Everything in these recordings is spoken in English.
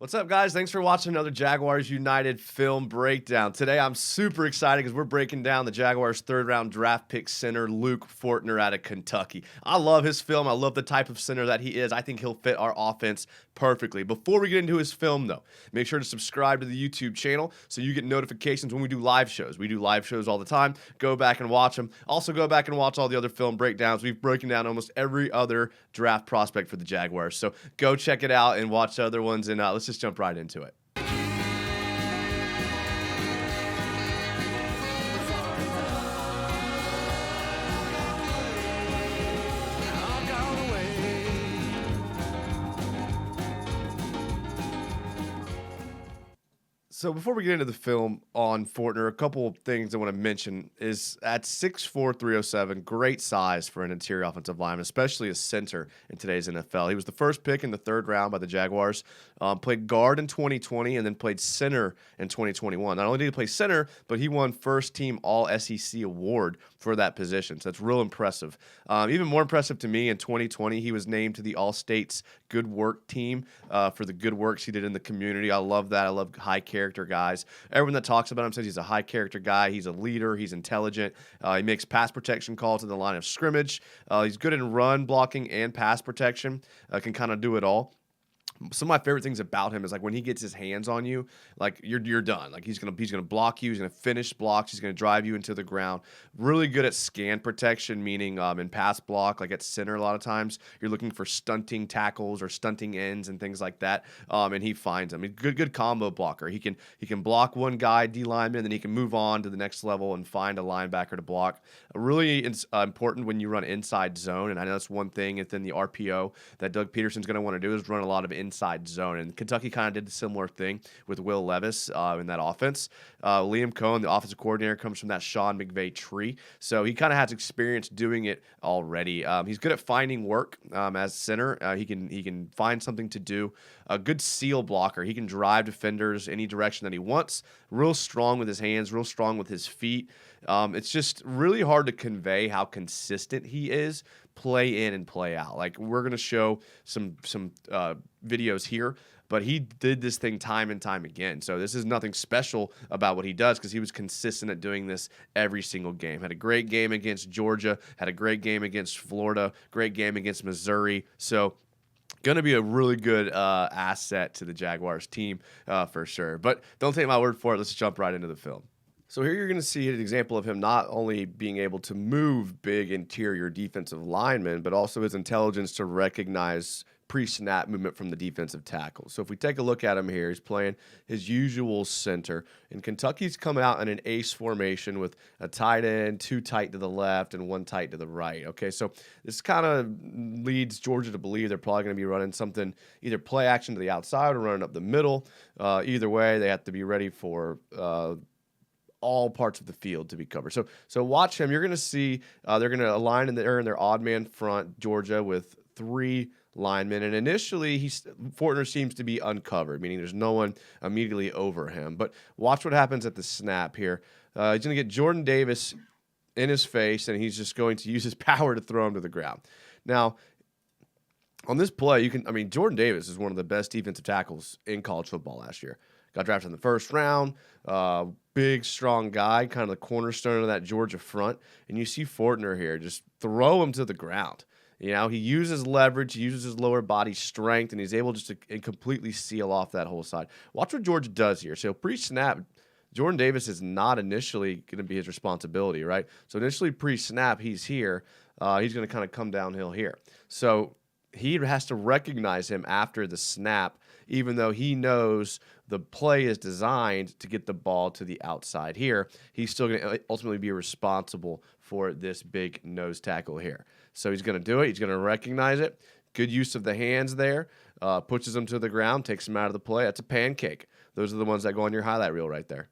What's up, guys? Thanks for watching another Jaguars United film breakdown. Today, I'm super excited because we're breaking down the Jaguars' third-round draft pick center, Luke Fortner out of Kentucky. I love his film. I love the type of center that he is. I think he'll fit our offense perfectly. Before we get into his film, though, make sure to subscribe to the YouTube channel so you get notifications when we do live shows. We do live shows all the time. Go back and watch them. Also, go back and watch all the other film breakdowns. We've broken down almost every other draft prospect for the Jaguars. So go check it out and watch the other ones, and let's just jump right into it. So before we get into the film on Fortner, a couple of things I want to mention is at 6'4", 307, great size for an interior offensive lineman, especially a center in today's NFL. He was the first pick in the third round by the Jaguars, played guard in 2020, and then played center in 2021. Not only did he play center, but he won first team All-SEC award for that position. So that's real impressive. Even more impressive to me, in 2020, he was named to the All-States Good Work team for the good works he did in the community. I love that. I love high character guys. Everyone that talks about him says he's a high character guy. He's a leader. He's intelligent. He makes pass protection calls to the line of scrimmage. He's good in run blocking and pass protection. Can kind of do it all. Some of my favorite things about him is like when he gets his hands on you, like you're done. Like he's gonna block you. He's gonna finish blocks. He's gonna drive you into the ground. Really good at scan protection, meaning in pass block, like at center. A lot of times you're looking for stunting tackles or stunting ends and things like that. And he finds them. He's good combo blocker. He can block one guy, D lineman, then he can move on to the next level and find a linebacker to block. Really important when you run inside zone, and I know that's one thing within the RPO that Doug Peterson's gonna want to do is run a lot of inside zone, and Kentucky kind of did a similar thing with Will Levis in that offense. Liam Cohen, the offensive coordinator, comes from that Sean McVay tree, so he kind of has experience doing it already. He's good at finding work as center. He can find something to do. A good seal blocker. He can drive defenders any direction that he wants. Real strong with his hands, real strong with his feet. It's just really hard to convey how consistent he is, play in and play out. Like we're gonna show some videos here, but he did this thing time and time again. So this is nothing special about what he does because he was consistent at doing this every single game. Had a great game against Georgia, had a great game against Florida, great game against Missouri. So going to be a really good asset to the Jaguars team for sure. But don't take my word for it. Let's jump right into the film. So here you're going to see an example of him not only being able to move big interior defensive linemen, but also his intelligence to recognize pre-snap movement from the defensive tackle. So if we take a look at him here, he's playing his usual center. And Kentucky's coming out in an ace formation with a tight end, two tight to the left, and one tight to the right. Okay, so this kind of leads Georgia to believe they're probably going to be running something, either play action to the outside or running up the middle. Either way, they have to be ready for all parts of the field to be covered. So watch him. You're going to see they're going to align in their odd man front, Georgia, with three linemen. And initially, Fortner seems to be uncovered, meaning there's no one immediately over him. But watch what happens at the snap here. He's going to get Jordan Davis in his face, and he's just going to use his power to throw him to the ground. Now, on this play, Jordan Davis is one of the best defensive tackles in college football last year. Got drafted in the first round. Big, strong guy, kind of the cornerstone of that Georgia front. And you see Fortner here just throw him to the ground. You know, he uses leverage, he uses his lower body strength, and he's able just to completely seal off that whole side. Watch what Georgia does here. So pre-snap, Jordan Davis is not initially going to be his responsibility, right? So initially pre-snap, he's here. He's going to kind of come downhill here. So he has to recognize him after the snap, even though he knows the play is designed to get the ball to the outside here. He's still going to ultimately be responsible for this big nose tackle here. So he's going to do it. He's going to recognize it. Good use of the hands there. Pushes him to the ground, takes him out of the play. That's a pancake. Those are the ones that go on your highlight reel right there.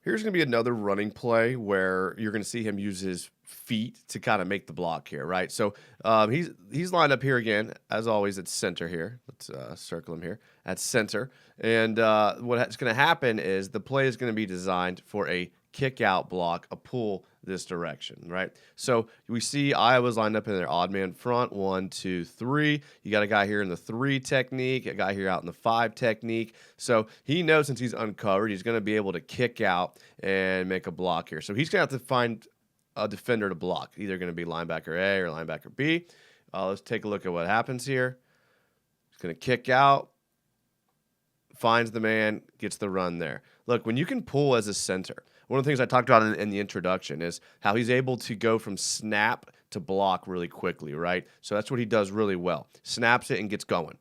Here's going to be another running play where you're going to see him use his feet to kind of make the block here, right? So he's lined up here again, as always, at center here. Let's circle him here at center. And what's going to happen is the play is going to be designed for a kick out block, a pull this direction, right? So we see Iowa's lined up in their odd man front, 1, 2, 3. You got a guy here in the 3 technique, a guy here out in the 5 technique. So he knows since he's uncovered, he's going to be able to kick out and make a block here. So he's going to have to find a defender to block, either going to be linebacker A or linebacker B. Let's take a look at what happens here. He's going to kick out, finds the man, gets the run there. Look, when you can pull as a center, one of the things I talked about in the introduction is how he's able to go from snap to block really quickly, right? So that's what he does really well. Snaps it and gets going.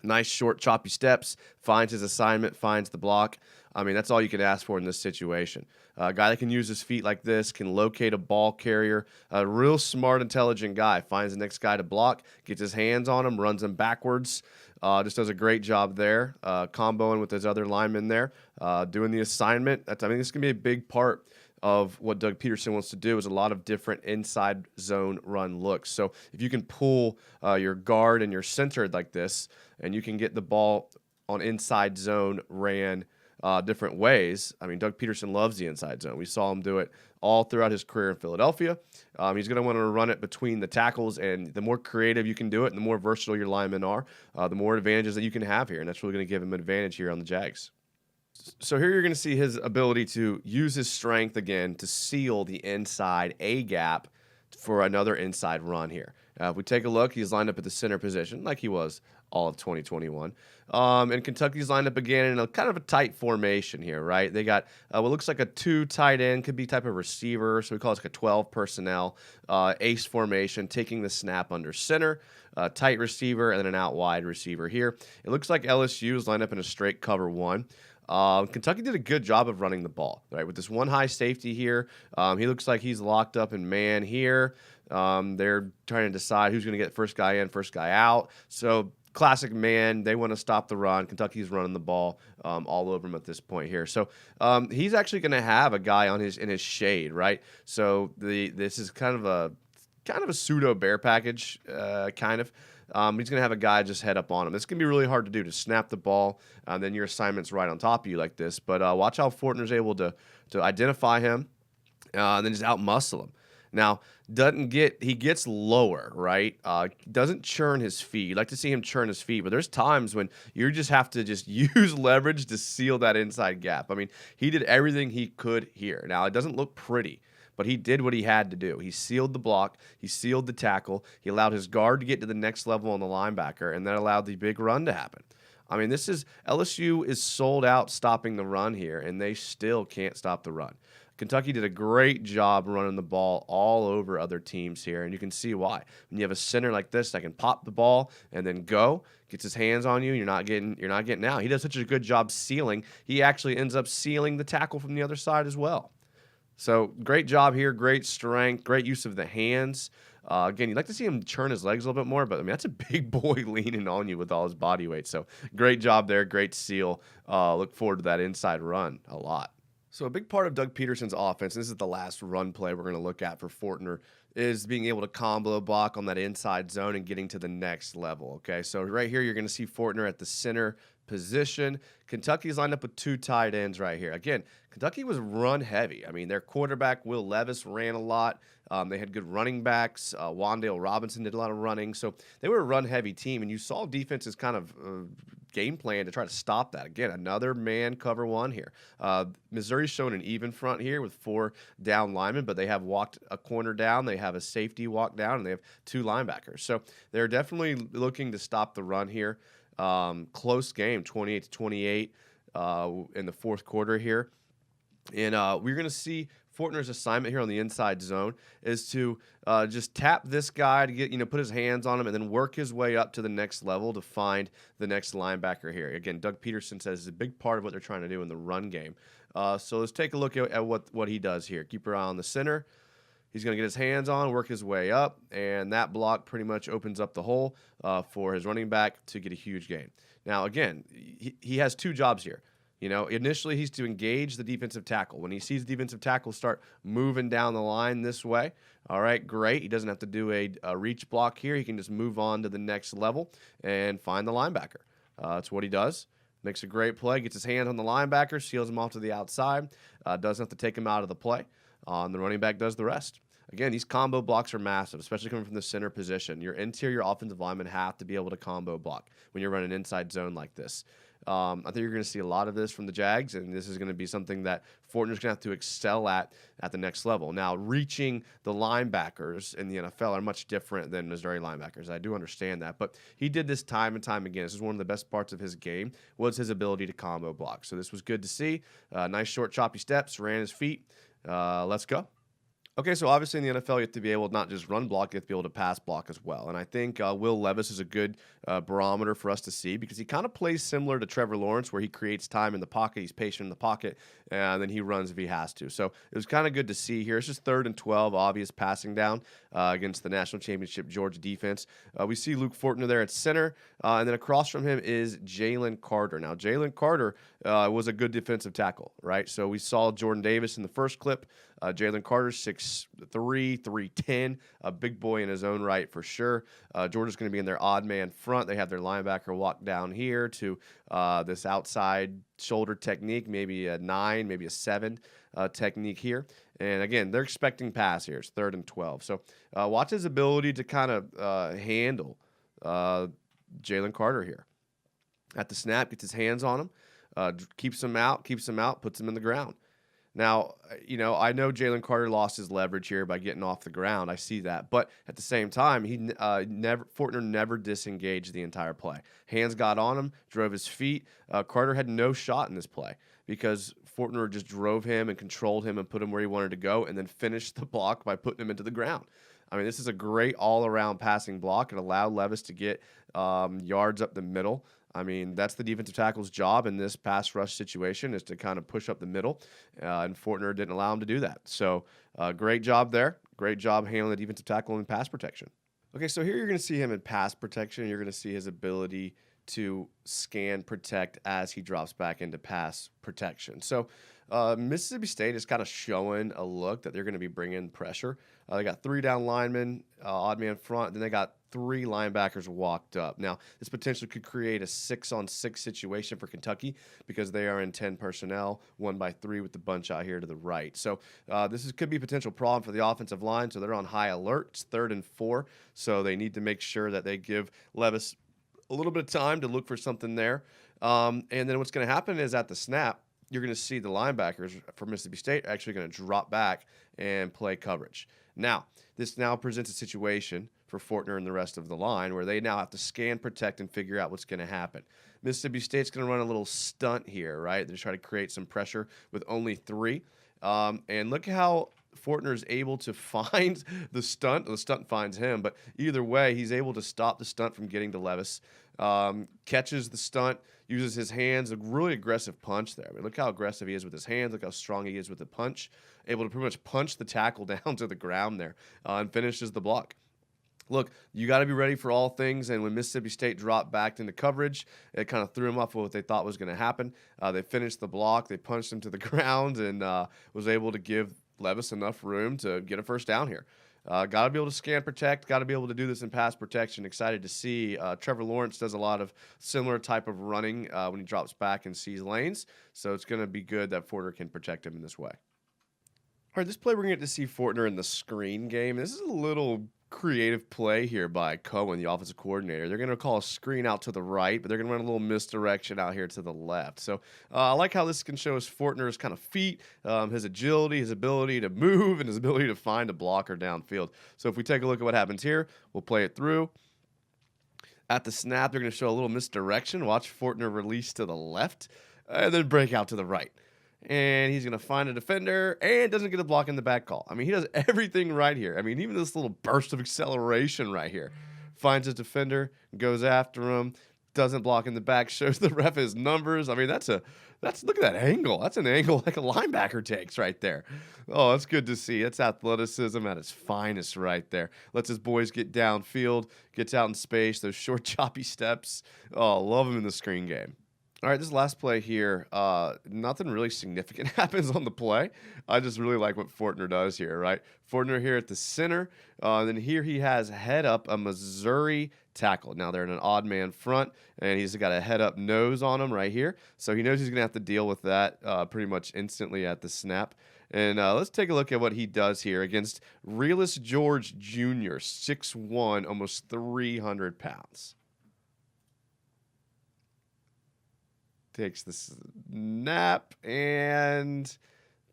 Nice short choppy steps, finds his assignment, finds the block. I mean, that's all you can ask for in this situation. A guy that can use his feet like this, can locate a ball carrier, a real smart, intelligent guy, finds the next guy to block, gets his hands on him, runs him backwards, just does a great job there, comboing with his other linemen there, doing the assignment. I mean, this is going to be a big part of what Doug Peterson wants to do is a lot of different inside zone run looks. So if you can pull your guard and your center like this, and you can get the ball on inside zone ran different ways. I mean, Doug Peterson loves the inside zone. We saw him do it all throughout his career in Philadelphia. He's going to want to run it between the tackles, and the more creative you can do it, and the more versatile your linemen are, the more advantages that you can have here, and that's really going to give him an advantage here on the Jags. So here you're going to see his ability to use his strength again to seal the inside A gap for another inside run here. If we take a look, he's lined up at the center position like he was all of 2021. And Kentucky's lined up again in a kind of a tight formation here, right? They got what looks like a 2 tight end, could be type of receiver, so we call it like a 12 personnel, ace formation, taking the snap under center, tight receiver, and then an out wide receiver here. It looks like LSU is lined up in a straight cover 1. Kentucky did a good job of running the ball, right? With this one high safety here, he looks like he's locked up in man here. They're trying to decide who's going to get first guy in, first guy out. So classic man, they want to stop the run. Kentucky's running the ball all over him at this point here. So he's actually going to have a guy in his shade, right? So this is kind of a pseudo bear package, kind of. He's going to have a guy just head up on him. It's going to be really hard to do, to snap the ball, then your assignment's right on top of you like this. But watch how Fortner's able to identify him and then just out-muscle him. Now, he gets lower, right? Doesn't churn his feet. You'd like to see him churn his feet, but there's times when you just have to just use leverage to seal that inside gap. I mean, he did everything he could here. Now, it doesn't look pretty, but he did what he had to do. He sealed the block. He sealed the tackle. He allowed his guard to get to the next level on the linebacker, and that allowed the big run to happen. I mean, LSU is sold out stopping the run here, and they still can't stop the run. Kentucky did a great job running the ball all over other teams here, and you can see why. When you have a center like this that can pop the ball and then go, gets his hands on you, you're not getting out. He does such a good job sealing. He actually ends up sealing the tackle from the other side as well. So great job here, great strength, great use of the hands. Again, you'd like to see him churn his legs a little bit more, but I mean, that's a big boy leaning on you with all his body weight. So great job there, great seal. Look forward to that inside run a lot. So a big part of Doug Peterson's offense, and this is the last run play we're going to look at for Fortner, is being able to combo block on that inside zone and getting to the next level. Okay, so right here you're going to see Fortner at the center position. Kentucky's lined up with 2 tight ends right here. Again, Kentucky was run heavy. I mean, their quarterback, Will Levis, ran a lot. They had good running backs. Wan'Dale Robinson did a lot of running. So they were a run-heavy team, and you saw defenses kind of game plan to try to stop that. Again, another man cover 1 here. Missouri's showing an even front here with 4 down linemen, but they have walked a corner down. They have a safety walk down, and they have 2 linebackers. So they're definitely looking to stop the run here. Close game, 28-28 in the fourth quarter here. And we're going to see Fortner's assignment here on the inside zone is to just tap this guy to get, put his hands on him and then work his way up to the next level to find the next linebacker here. Again, Doug Peterson says it's a big part of what they're trying to do in the run game. So let's take a look at what he does here. Keep your eye on the center. He's going to get his hands on, work his way up, and that block pretty much opens up the hole for his running back to get a huge gain. Now, again, he has 2 jobs here. Initially he's to engage the defensive tackle. When he sees the defensive tackle start moving down the line this way, all right, great. He doesn't have to do a reach block here. He can just move on to the next level and find the linebacker. That's what he does. Makes a great play, gets his hands on the linebacker, seals him off to the outside, doesn't have to take him out of the play. The running back does the rest. Again, these combo blocks are massive, especially coming from the center position. Your interior offensive linemen have to be able to combo block when you're running inside zone like this. I think you're going to see a lot of this from the Jags, and this is going to be something that Fortner's going to have to excel at the next level. Now, reaching the linebackers in the NFL are much different than Missouri linebackers. I do understand that, but he did this time and time again. This is one of the best parts of his game was his ability to combo block. So this was good to see. Nice short, choppy steps, ran his feet. Let's go. Okay, so obviously in the NFL, you have to be able to not just run block, you have to be able to pass block as well. And I think Will Levis is a good barometer for us to see because he kind of plays similar to Trevor Lawrence where he creates time in the pocket, he's patient in the pocket, and then he runs if he has to. So it was kind of good to see here. It's just 3rd and 12, obvious passing down against the national championship Georgia defense. We see Luke Fortner there at center, and then across from him is Jalen Carter. Now, Jalen Carter was a good defensive tackle, right? So we saw Jordan Davis in the first clip. Jalen Carter, 6'3", 310, a big boy in his own right for sure. Georgia's going to be in their odd man front. They have their linebacker walk down here to this outside shoulder technique, maybe a 9, maybe a 7 technique here. And again, they're expecting pass here. It's 3rd and 12. So watch his ability to kind of handle Jalen Carter here. At the snap, gets his hands on him, keeps him out, puts him in the ground. Now, I know Jalen Carter lost his leverage here by getting off the ground. I see that. But at the same time, Fortner never disengaged the entire play. Hands got on him, drove his feet. Carter had no shot in this play because Fortner just drove him and controlled him and put him where he wanted to go and then finished the block by putting him into the ground. I mean, this is a great all-around passing block. It allowed Levis to get yards up the middle. I mean, that's the defensive tackle's job in this pass rush situation is to kind of push up the middle, and Fortner didn't allow him to do that. So great job there. Great job handling the defensive tackle in pass protection. Okay, so here you're going to see him in pass protection. You're going to see his ability to scan, protect as he drops back into pass protection. So Mississippi State is kind of showing a look that they're going to be bringing pressure. They got 3 down linemen, odd man front, then they got 3 linebackers walked up. Now, this potentially could create a 6-on-6 situation for Kentucky because they are in 10 personnel, 1 by 3 with the bunch out here to the right. So could be a potential problem for the offensive line, so they're on high alert. It's 3rd and 4, so they need to make sure that they give Levis a little bit of time to look for something there. And then what's going to happen is at the snap, you're going to see the linebackers for Mississippi State actually going to drop back and play coverage. Now, this now presents a situation for Fortner and the rest of the line where they now have to scan, protect, and figure out what's going to happen. Mississippi State's going to run a little stunt here, right? They're trying to create some pressure with only 3. And look how Fortner is able to find the stunt. The stunt finds him, but either way, he's able to stop the stunt from getting to Levis. Catches the stunt, uses his hands, a really aggressive punch there. I mean, look how aggressive he is with his hands. Look how strong he is with the punch. Able to pretty much punch the tackle down to the ground there and finishes the block. Look, you got to be ready for all things, and when Mississippi State dropped back into coverage, it kind of threw them off of what they thought was going to happen. They finished the block, they punched him to the ground, and was able to give Levis enough room to get a first down here. Got to be able to scan, protect, got to be able to do this in pass protection. Excited to see. Trevor Lawrence does a lot of similar type of running when he drops back and sees lanes, so it's going to be good that Fortner can protect him in this way. All right, this play we're going to get to see Fortner in the screen game. This is a little creative play here by Cohen, the offensive coordinator. They're going to call a screen out to the right, but they're going to run a little misdirection out here to the left. So I like how this can show us Fortner's kind of feet, his agility, his ability to move, and his ability to find a blocker downfield. So if we take a look at what happens here, we'll play it through. At the snap, they're going to show a little misdirection. Watch Fortner release to the left, and then break out to the right. And he's going to find a defender and doesn't get a block in the back call. I mean, he does everything right here. I mean, even this little burst of acceleration right here. Finds his defender, goes after him, doesn't block in the back, shows the ref his numbers. I mean, look at that angle. That's an angle like a linebacker takes right there. Oh, that's good to see. That's athleticism at its finest right there. Lets his boys get downfield, gets out in space, those short, choppy steps. Oh, love him in the screen game. All right, this last play here, nothing really significant happens on the play. I just really like what Fortner does here, right? Fortner here at the center. Then here he has head up a Missouri tackle. Now they're in an odd man front, and he's got a head up nose on him right here. So he knows he's going to have to deal with that pretty much instantly at the snap. And let's take a look at what he does here against Realist George Jr., 6'1", almost 300 pounds. Takes the snap and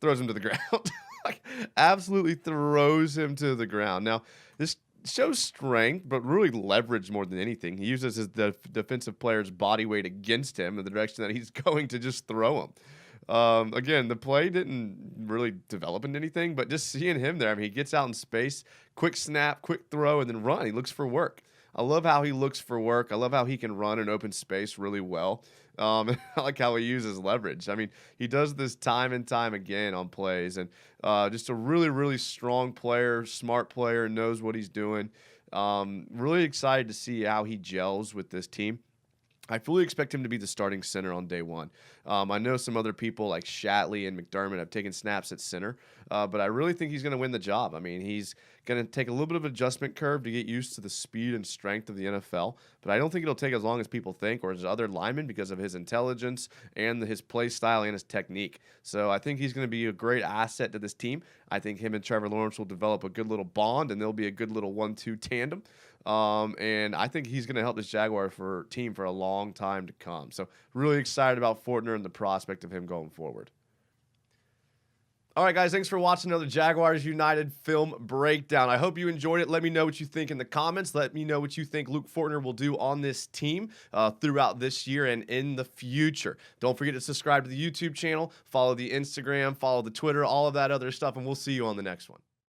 throws him to the ground. Like, absolutely throws him to the ground. Now, this shows strength, but really leverage more than anything. He uses his defensive player's body weight against him in the direction that he's going to just throw him. Again, the play didn't really develop into anything, but just seeing him there, I mean, he gets out in space, quick snap, quick throw, and then run. He looks for work. I love how he looks for work. I love how he can run in open space really well. I like how he uses leverage. I mean, he does this time and time again on plays, and just a really, really strong player, smart player, knows what he's doing. Really excited to see how he gels with this team. I fully expect him to be the starting center on day one. I know some other people like Shatley and McDermott have taken snaps at center, but I really think he's going to win the job. I mean, he's going to take a little bit of adjustment curve to get used to the speed and strength of the NFL, but I don't think it'll take as long as people think or as other linemen because of his intelligence and his play style and his technique. So I think he's going to be a great asset to this team. I think him and Trevor Lawrence will develop a good little bond, and they'll be a good little 1-2 tandem. And I think he's going to help this Jaguar team for a long time to come. So really excited about Fortner and the prospect of him going forward. All right, guys, thanks for watching another Jaguars United film breakdown. I hope you enjoyed it. Let me know what you think in the comments. Let me know what you think Luke Fortner will do on this team throughout this year and in the future. Don't forget to subscribe to the YouTube channel, follow the Instagram, follow the Twitter, all of that other stuff, and we'll see you on the next one.